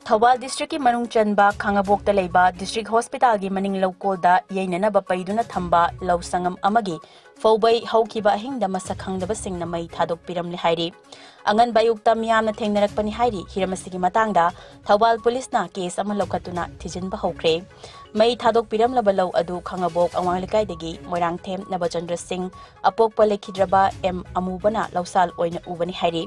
Thawal District ki manung chanba Khangabok ta leiba District Hospital gi maning local da yainana ba paiduna thamba law sangam amagi Faubai haukiba hingda masakhangdaba singna mai thadok piramli hairi angan bayukta miyamna thengnarakpani hairi hiramasigi matangda Thawal Police na case ama lokatuna thijinba hokre mai thadok piramlaba law adu Khangabok awanglekai dagi Moirangthem Nabachandra Singh apokpa lekhidraba M amubana lawsal oina ubani hairi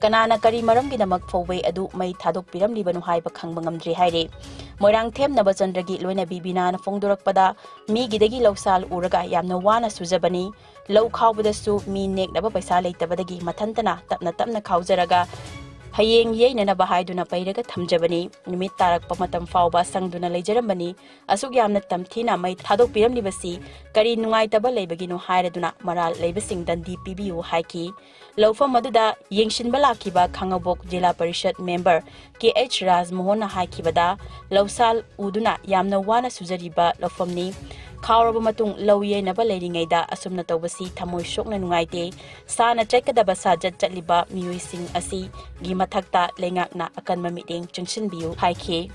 kanana kari maramgi namak Faubai adu mai thadok piramli banu haiba khangba ngamdri hairi Moirangthem Nabachandra gi loina bibina na fongdorakpada mi gidagi lawsal uraga yamna wana sujabani Low Kaubadasu mean neck never by Sally Tabadagi Matantana, Tapna Kauzaraga, Haying Yenana Bahiduna Pairaga Tamjabani, Nimit Tarak Pamatam Fauba sang Duna Germany, Asugam Tamtina might Hado Piram Livasi, Kari Nungai Tabale Begino Hireduna, Maral Labasing than DPBU Haiki, Low for Maduda, Yingshin Balakiba, Kangabok, Jila Parishat member, KH Raz Mohona Haikibada, Low Sal Uduna, Yamna Wana Suzariba, Lofomni. Kauraba matung lawye na ba leiringaida asumna tawbasi thamoy shokna nungaite sana trackadaba sajat chatliba miyuising asi gi mathakta lengakna akan mamiting chungsinbiu haike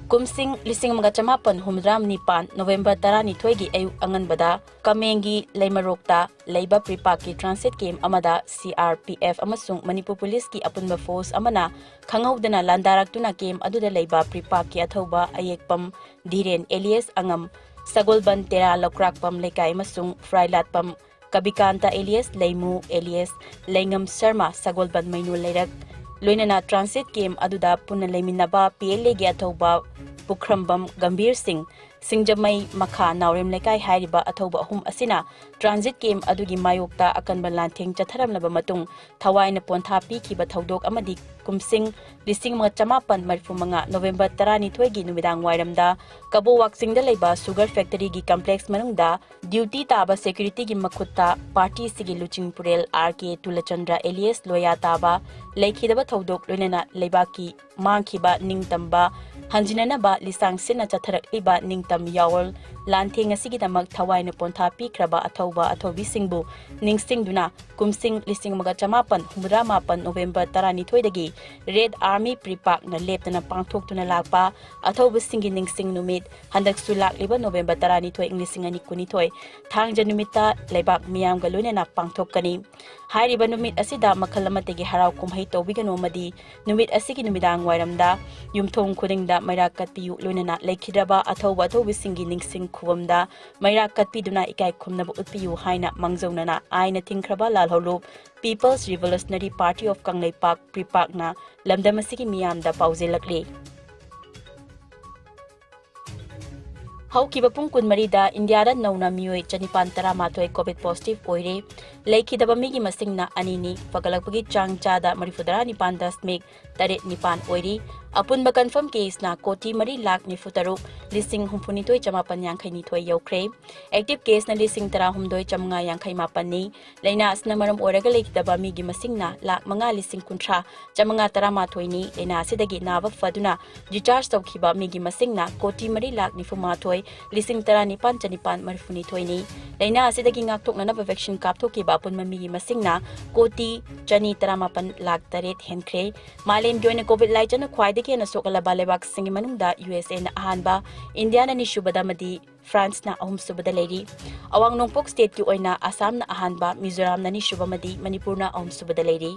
Kumsing lising mga chamapan humram nipan November 12 gi ayu anganbada Kamengi Leimarokta Leiba Pripaki Transit Game amada CRPF amasung Manipur Police ki apunba force amana khangawdana landaraktuna game aduda Leiba Pripaki athoba ayekpam Dhiren alias Angam Sagolban Tera Lokrakpam Lekai amasung Frailatpam Kabikanta alias Leimu alias Lengam Sharma Sagolban Mainul Leirak Loinana Transit Game aduda punna leiminaba PLA gi athoba Pukrambam Gambir Singh Singjamai Makha Naurem Lekai Hariba Athoba Hum Asina Transit Game Adugi Mayokta Akanban Lanting Chatharam Laba Matung Thawai na Pontha Pikiba Thaudok Amadi Kumsing Lising mga chamapan marfumanga November 12 gi numidang wairamda Kabo Waksing da Leiba Sugar Factory gi Complex Manungda Duty Taba Security gi Makutta Party Sigi Luching Purel RK Tulachandra alias Loya Taba Leikhidaba Thaudok Loinana Leiba ki Mangkiba Ningtamba Hanjinanaba Lisang Sina Chatharak Iba Ningtam Yawal Lanting Asigidamak Thawai na Pontha Pikraba Athoba Athobi Singbu Ningsing Duna Kumsing Lising mga chamapan Humramapan November 12 dagi Red Army Pripak na lepta na pangthok na lakpa Athoba Singi Ningsing Numit Handak Sulak liba November 12 Inglising ani kunitoy Thangja Numita Leibak Miyam Galuna na pangthok kani Hairiba Numit Asida Makalamategi Haraw Kumhay Tobigan Umadi Numit Asigi Numidang Wairamda Yumthong Kudingda Mayrakat Piyu Lunana Lekidaba Athoba Athobi Singi Ningsing Kuwamda Mayrakat Piduna Ikai Kumnaba Utpiyu Haina Mangzawnana Aina Tingkraba Lalholup People's Revolutionary Party of Kangleipak Pripak na Lamdamasigi Miyamda Pauzilakli Haukiba pung kunmarida Indiada nauna miyoi chanipan taramatoi COVID positive oire Leikhidaba migi masing na anini pagalagpagi chang chada marifudara nipan dasmig tarit nipan oiri Apun ba confirm case na koti mari lak ni futaruk lising humpunitoy chamapan yangkay nitoy yaukre active case na lising tara humdoy chamanga yangkay mapan ni lainas na maram oraga leikhidaba migi masing na lak mga lising kuntra chamanga tara matoy ni laina sidagi nabak faduna discharge tawkiba migi masing na koti mari lak ni fumatoy lising tara nipan chanipan marifunitoy ni laina sidagi ngaktok na naba vaccine kapto kiba apun mamigi masing na koti chani tara mapan lak tarit henkre malem join na COVID lai chana kwai Diki na sokalaba lebak singi manungda USA na ahanba, India na ni Shubada madi France na ahum subada lady. Awang nungpok state ki oy na Assam na ahanba, Mizoram na ni Shubamadi, Manipur na ahum subada lady.